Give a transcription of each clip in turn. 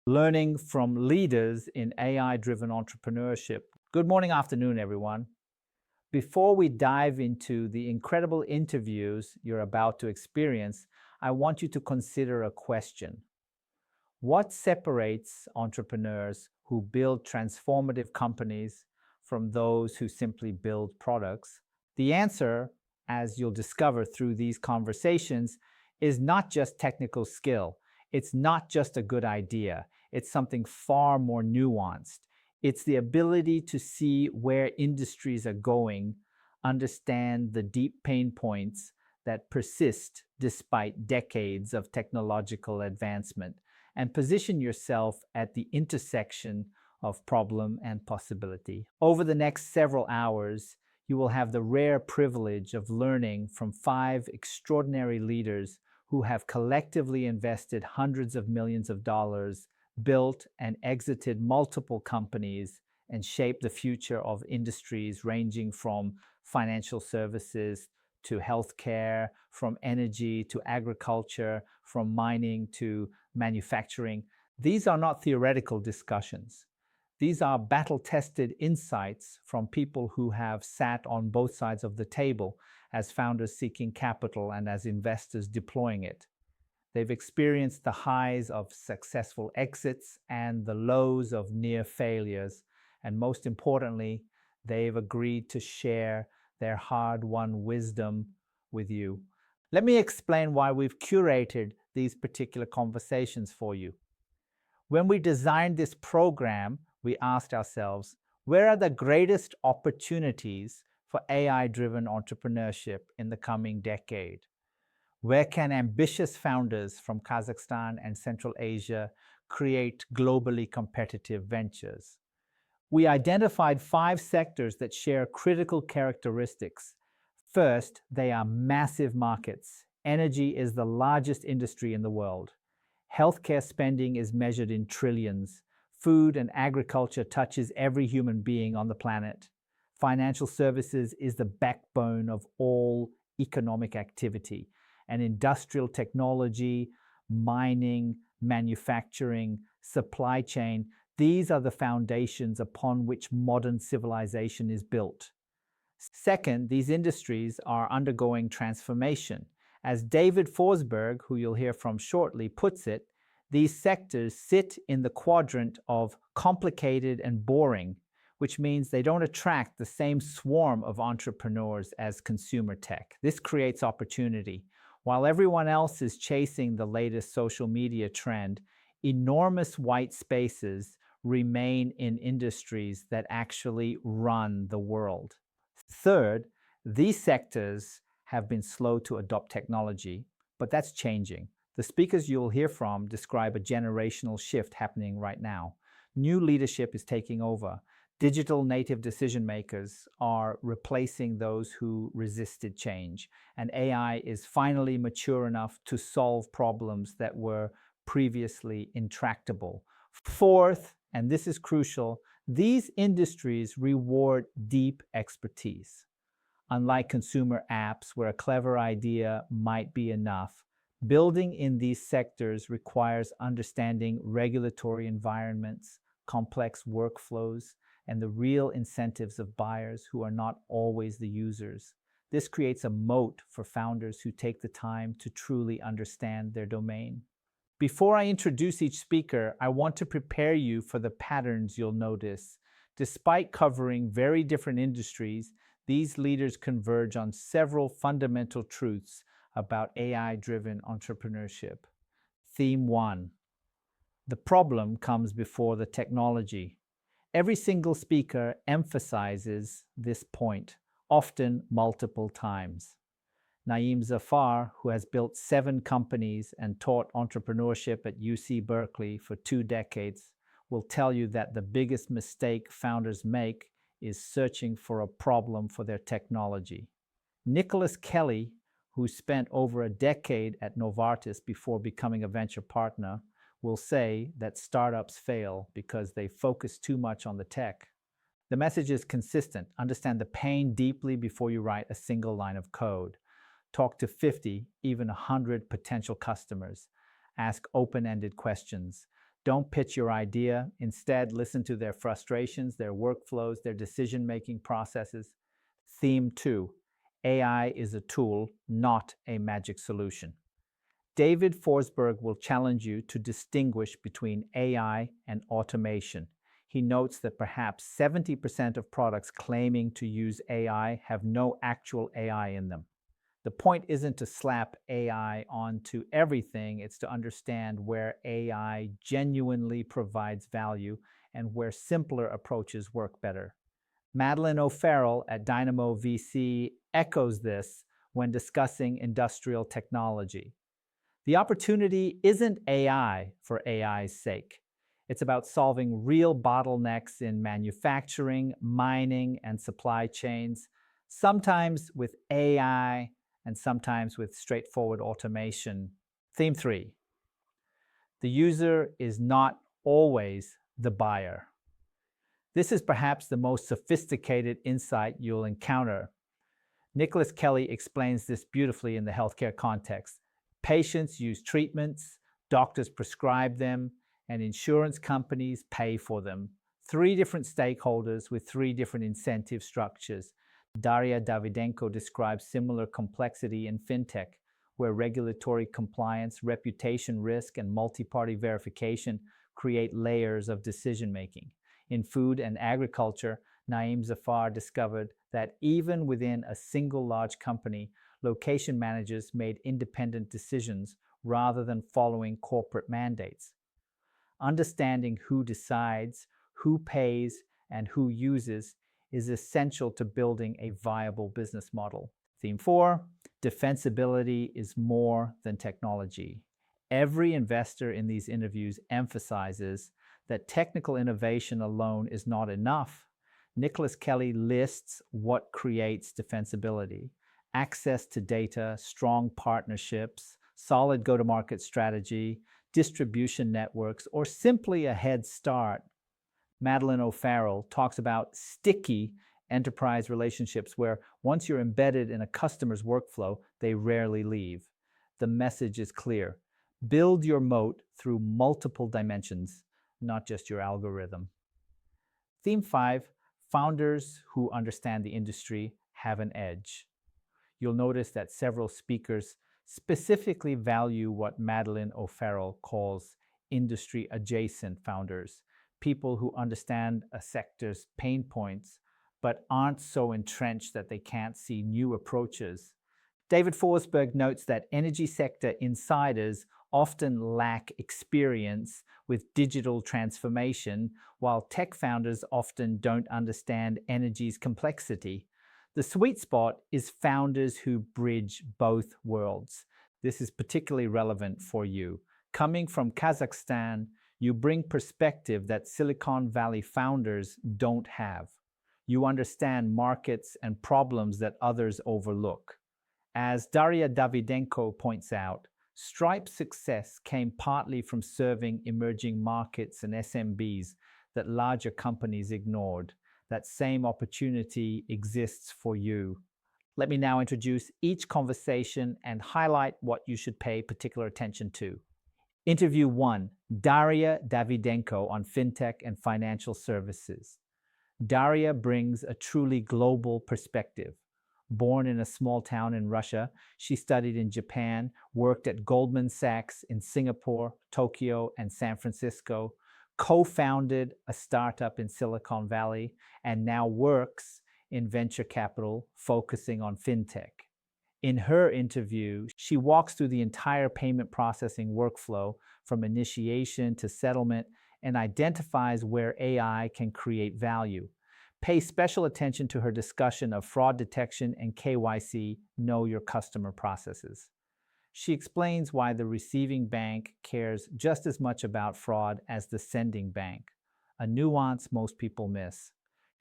learning from leaders in AI-driven entrepreneurship. Good morning, afternoon, everyone. Before we dive into the incredible interviews you're about to experience, I want you to consider a question. What separates entrepreneurs who build transformative companies from those who simply build products? The answer, as you'll discover through these conversations, is not just technical skill. It's not just a good idea. It's something far more nuanced. It's the ability to see where industries are going, understand the deep pain points that persist despite decades of technological advancement, and position yourself at the intersection of problem and possibility. Over the next several hours, you will have the rare privilege of learning from 5 extraordinary leaders who have collectively invested hundreds of millions of dollars, built and exited multiple companies, and shaped the future of industries ranging from financial services to healthcare, from energy to agriculture, from mining to manufacturing. These are not theoretical discussions. These are battle-tested insights from people who have sat on both sides of the table as founders seeking capital and as investors deploying it. They've experienced the highs of successful exits and the lows of near failures. And most importantly, they've agreed to share their hard-won wisdom with you. Let me explain why we've curated these particular conversations for you. When we designed this program, we asked ourselves, where are the greatest opportunities for AI-driven entrepreneurship in the coming decade? Where can ambitious founders from Kazakhstan and Central Asia create globally competitive ventures? We identified 5 sectors that share critical characteristics. First, they are massive markets. Energy is the largest industry in the world. Healthcare spending is measured in trillions. Food and agriculture touches every human being on the planet. Financial services is the backbone of all economic activity. And industrial technology, mining, manufacturing, supply chain, these are the foundations upon which modern civilization is built. Second, these industries are undergoing transformation. As David Forsberg, who you'll hear from shortly, puts it, these sectors sit in the quadrant of complicated and boring, which means they don't attract the same swarm of entrepreneurs as consumer tech. This creates opportunity. While everyone else is chasing the latest social media trend, enormous white spaces remain in industries that actually run the world. Third, these sectors have been slow to adopt technology, but that's changing. The speakers you'll hear from describe a generational shift happening right now. New leadership is taking over. Digital native decision makers are replacing those who resisted change, and AI is finally mature enough to solve problems that were previously intractable. Fourth, and this is crucial, these industries reward deep expertise. Unlike consumer apps where a clever idea might be enough, building in these sectors requires understanding regulatory environments, complex workflows, and the real incentives of buyers who are not always the users. This creates a moat for founders who take the time to truly understand their domain. Before I introduce each speaker, I want to prepare you for the patterns you'll notice. Despite covering very different industries, these leaders converge on several fundamental truths about AI-driven entrepreneurship. Theme 1. The problem comes before the technology. Every single speaker emphasizes this point, often multiple times. Naeem Zafar, who has built 7 companies and taught entrepreneurship at UC Berkeley for 2 decades, will tell you that the biggest mistake founders make is searching for a problem for their technology. Nicholas Kelly, who spent over a decade at Novartis before becoming a venture partner, will say that startups fail because they focus too much on the tech. The message is consistent. Understand the pain deeply before you write a single line of code. Talk to 50, even 100 potential customers. Ask open-ended questions. Don't pitch your idea. Instead, listen to their frustrations, their workflows, their decision-making processes. Theme 2, AI is a tool, not a magic solution. David Forsberg will challenge you to distinguish between AI and automation. He notes that perhaps 70% of products claiming to use AI have no actual AI in them. The point isn't to slap AI onto everything, it's to understand where AI genuinely provides value and where simpler approaches work better. Madeline O'Farrell at Dynamo VC echoes this when discussing industrial technology. The opportunity isn't AI for AI's sake. It's about solving real bottlenecks in manufacturing, mining, and supply chains, sometimes with AI and sometimes with straightforward automation. Theme 3, the user is not always the buyer. This is perhaps the most sophisticated insight you'll encounter. Nicholas Kelly explains this beautifully in the healthcare context. Patients use treatments, doctors prescribe them, and insurance companies pay for them. 3 different stakeholders with 3 different incentive structures. Daria Davidenko describes similar complexity in fintech, where regulatory compliance, reputation risk, and multi-party verification create layers of decision-making. In food and agriculture, Naeem Zafar discovered that even within a single large company, location managers made independent decisions rather than following corporate mandates. Understanding who decides, who pays, and who uses is essential to building a viable business model. Theme 4, defensibility is more than technology. Every investor in these interviews emphasizes that technical innovation alone is not enough. Nicholas Kelly lists what creates defensibility: access to data, strong partnerships, solid go-to-market strategy, distribution networks, or simply a head start. Madeline O'Farrell talks about sticky enterprise relationships where once you're embedded in a customer's workflow, they rarely leave. The message is clear. Build your moat through multiple dimensions, not just your algorithm. Theme 5, founders who understand the industry have an edge. You'll notice that several speakers specifically value what Madeline O'Farrell calls industry-adjacent founders, people who understand a sector's pain points but aren't so entrenched that they can't see new approaches. David Forsberg notes that energy sector insiders often lack experience with digital transformation, while tech founders often don't understand energy's complexity. The sweet spot is founders who bridge both worlds. This is particularly relevant for you. Coming from Kazakhstan, you bring perspective that Silicon Valley founders don't have. You understand markets and problems that others overlook. As Daria Davidenko points out, Stripe's success came partly from serving emerging markets and SMBs that larger companies ignored. That same opportunity exists for you. Let me now introduce each conversation and highlight what you should pay particular attention to. Interview 1, Daria Davidenko on FinTech and Financial Services. Daria brings a truly global perspective. Born in a small town in Russia, she studied in Japan, worked at Goldman Sachs in Singapore, Tokyo, and San Francisco, co-founded a startup in Silicon Valley, and now works in venture capital focusing on fintech. In her interview, she walks through the entire payment processing workflow from initiation to settlement and identifies where AI can create value. Pay special attention to her discussion of fraud detection and KYC, know your customer processes. She explains why the receiving bank cares just as much about fraud as the sending bank, a nuance most people miss.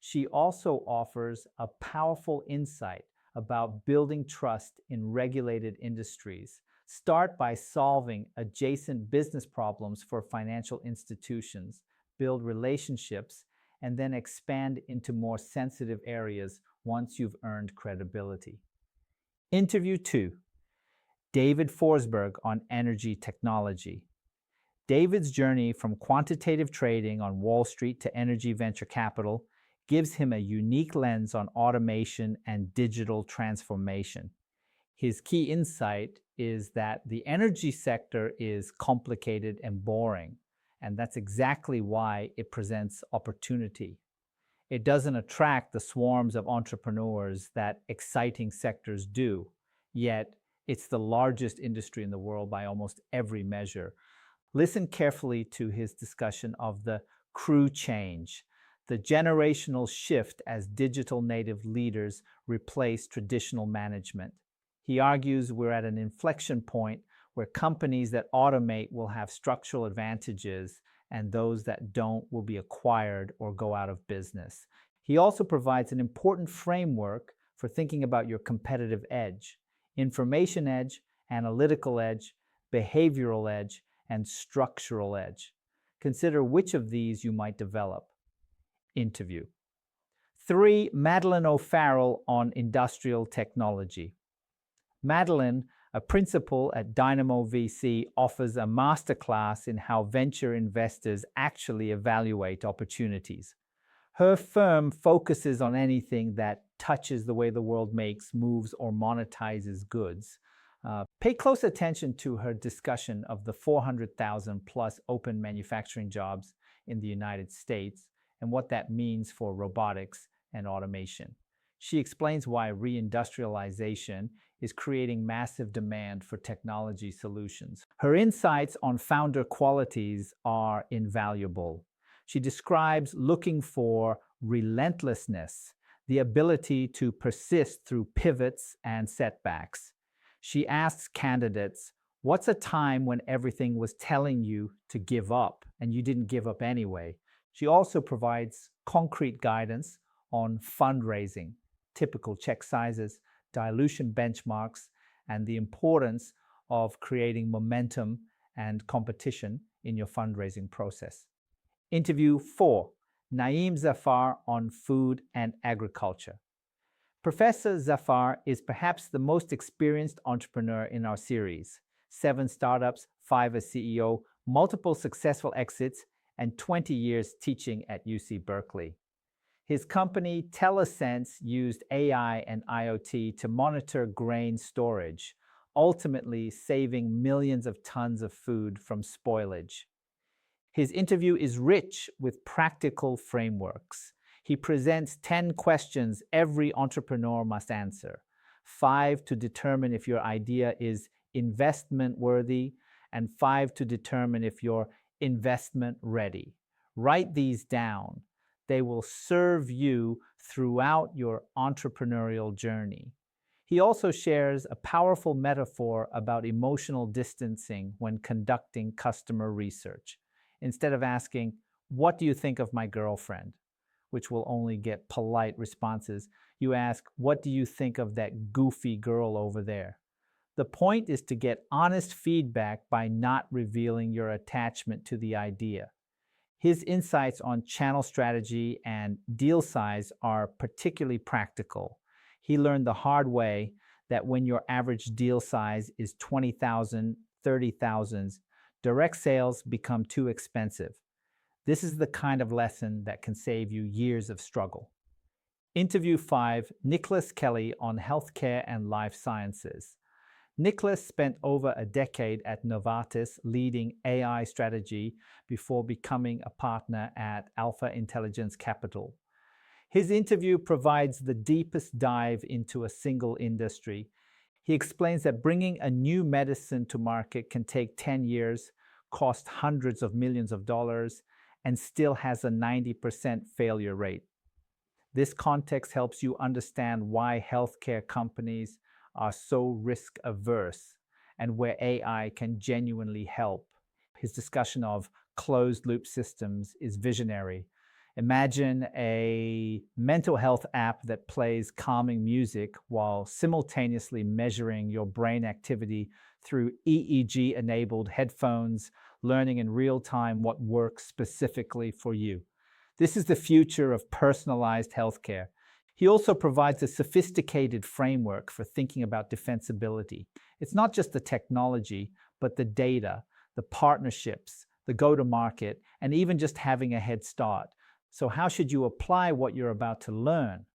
She also offers a powerful insight about building trust in regulated industries. Start by solving adjacent business problems for financial institutions, build relationships, and then expand into more sensitive areas once you've earned credibility. Interview 2, David Forsberg on energy technology. David's journey from quantitative trading on Wall Street to energy venture capital gives him a unique lens on automation and digital transformation. His key insight is that the energy sector is complicated and boring, and that's exactly why it presents opportunity. It doesn't attract the swarms of entrepreneurs that exciting sectors do, yet it's the largest industry in the world by almost every measure. Listen carefully to his discussion of the crew change, the generational shift as digital native leaders replace traditional management. He argues we're at an inflection point where companies that automate will have structural advantages and those that don't will be acquired or go out of business. He also provides an important framework for thinking about your competitive edge: information edge, analytical edge, behavioral edge, and structural edge. Consider which of these you might develop. Interview. 3. Madeline O'Farrell on industrial technology. Madeline, a principal at Dynamo VC, offers a masterclass in how venture investors actually evaluate opportunities. Her firm focuses on anything that touches the way the world makes, moves, or monetizes goods. Pay close attention to her discussion of the 400,000 plus open manufacturing jobs in the United States and what that means for robotics and automation. She explains why reindustrialization is creating massive demand for technology solutions. Her insights on founder qualities are invaluable. She describes looking for relentlessness, the ability to persist through pivots and setbacks. She asks candidates, what's a time when everything was telling you to give up and you didn't give up anyway? She also provides concrete guidance on fundraising, typical check sizes, dilution benchmarks, and the importance of creating momentum and competition in your fundraising process. Interview 4. Naeem Zafar on food and agriculture. Professor Zafar is perhaps the most experienced entrepreneur in our series. 7 startups, 5 as CEO, multiple successful exits, and 20 years teaching at UC Berkeley. His company, Telesense, used AI and IoT to monitor grain storage, ultimately saving millions of tons of food from spoilage. His interview is rich with practical frameworks. He presents 10 questions every entrepreneur must answer, 5 to determine if your idea is investment worthy, and 5 to determine if you're investment ready. Write these down. They will serve you throughout your entrepreneurial journey. He also shares a powerful metaphor about emotional distancing when conducting customer research. Instead of asking, "What do you think of my girlfriend?" which will only get polite responses, you ask, "What do you think of that goofy girl over there?" The point is to get honest feedback by not revealing your attachment to the idea. His insights on channel strategy and deal size are particularly practical. He learned the hard way that when your average deal size is 20,000, 30,000, direct sales become too expensive. This is the kind of lesson that can save you years of struggle. Interview 5, Nicholas Kelly on healthcare and life sciences. Nicholas spent over a decade at Novartis leading AI strategy before becoming a partner at Alpha Intelligence Capital. His interview provides the deepest dive into a single industry. He explains that bringing a new medicine to market can take 10 years, cost hundreds of millions of dollars, and still has a 90% failure rate. This context helps you understand why healthcare companies are so risk averse and where AI can genuinely help. His discussion of closed loop systems is visionary. Imagine a mental health app that plays calming music while simultaneously measuring your brain activity through EEG-enabled headphones, learning in real time what works specifically for you. This is the future of personalized healthcare. He also provides a sophisticated framework for thinking about defensibility. It's not just the technology, but the data, the partnerships, the go-to-market, and even just having a head start. So how should you apply what you're about to learn?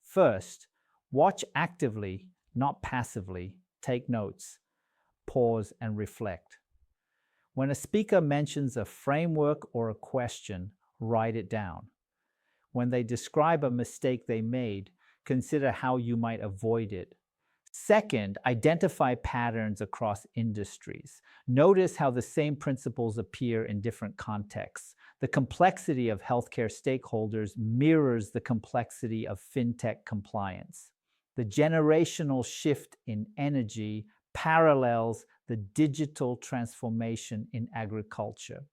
First, watch actively, not passively. Take notes, pause, and reflect. When a speaker mentions a framework or a question, write it down. When they describe a mistake they made, consider how you might avoid it. Second, identify patterns across industries. Notice how the same principles appear in different contexts. The complexity of healthcare stakeholders mirrors the complexity of fintech compliance. The generational shift in energy parallels the digital transformation in agriculture.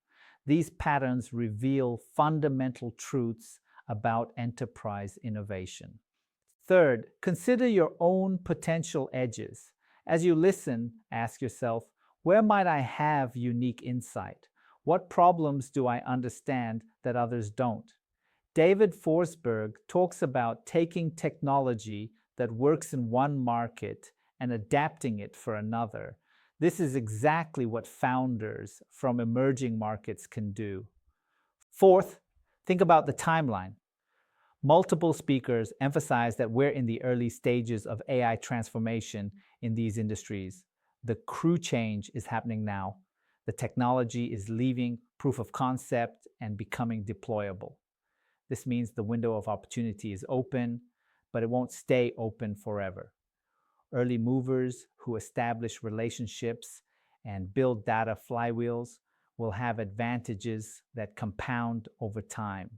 These patterns reveal fundamental truths about enterprise innovation. Third, consider your own potential edges. As you listen, ask yourself, where might I have unique insight? What problems do I understand that others don't? David Forsberg talks about taking technology that works in one market and adapting it for another. This is exactly what founders from emerging markets can do. Fourth, think about the timeline. Multiple speakers emphasize that we're in the early stages of AI transformation in these industries. The crew change is happening now. The technology is leaving proof of concept and becoming deployable. This means the window of opportunity is open, but it won't stay open forever. Early movers who establish relationships and build data flywheels will have advantages that compound over time.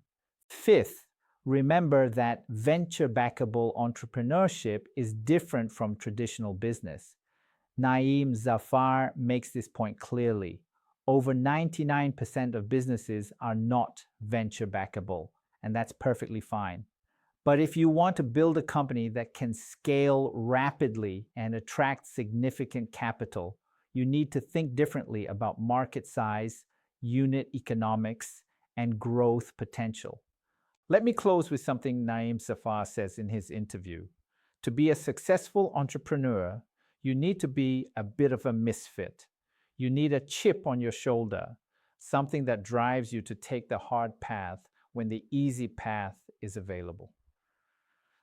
Fifth, remember that venture-backable entrepreneurship is different from traditional business. Naeem Zafar makes this point clearly. Over 99% of businesses are not venture-backable, and that's perfectly fine. But if you want to build a company that can scale rapidly and attract significant capital, you need to think differently about market size, unit economics, and growth potential. Let me close with something Naeem Zafar says in his interview. To be a successful entrepreneur, you need to be a bit of a misfit. You need a chip on your shoulder, something that drives you to take the hard path when the easy path is available.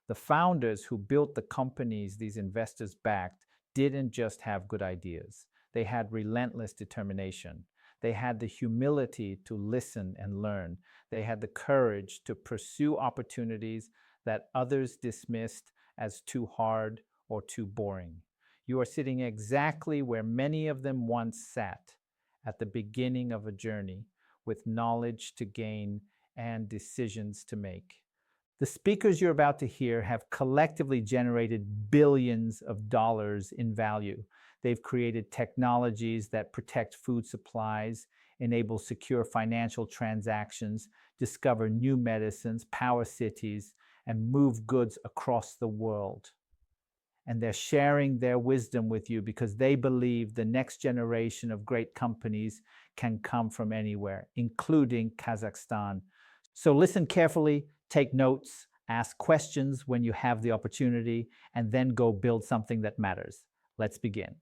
The founders who built the companies these investors backed didn't just have good ideas. They had relentless determination. They had the humility to listen and learn. They had the courage to pursue opportunities that others dismissed as too hard or too boring. You are sitting exactly where many of them once sat, at the beginning of a journey, with knowledge to gain and decisions to make. The speakers you're about to hear have collectively generated billions of dollars in value. They've created technologies that protect food supplies, enable secure financial transactions, discover new medicines, power cities, and move goods across the world. And they're sharing their wisdom with you because they believe the next generation of great companies can come from anywhere, including Kazakhstan. So listen carefully, take notes, ask questions when you have the opportunity, and then go build something that matters. Let's begin.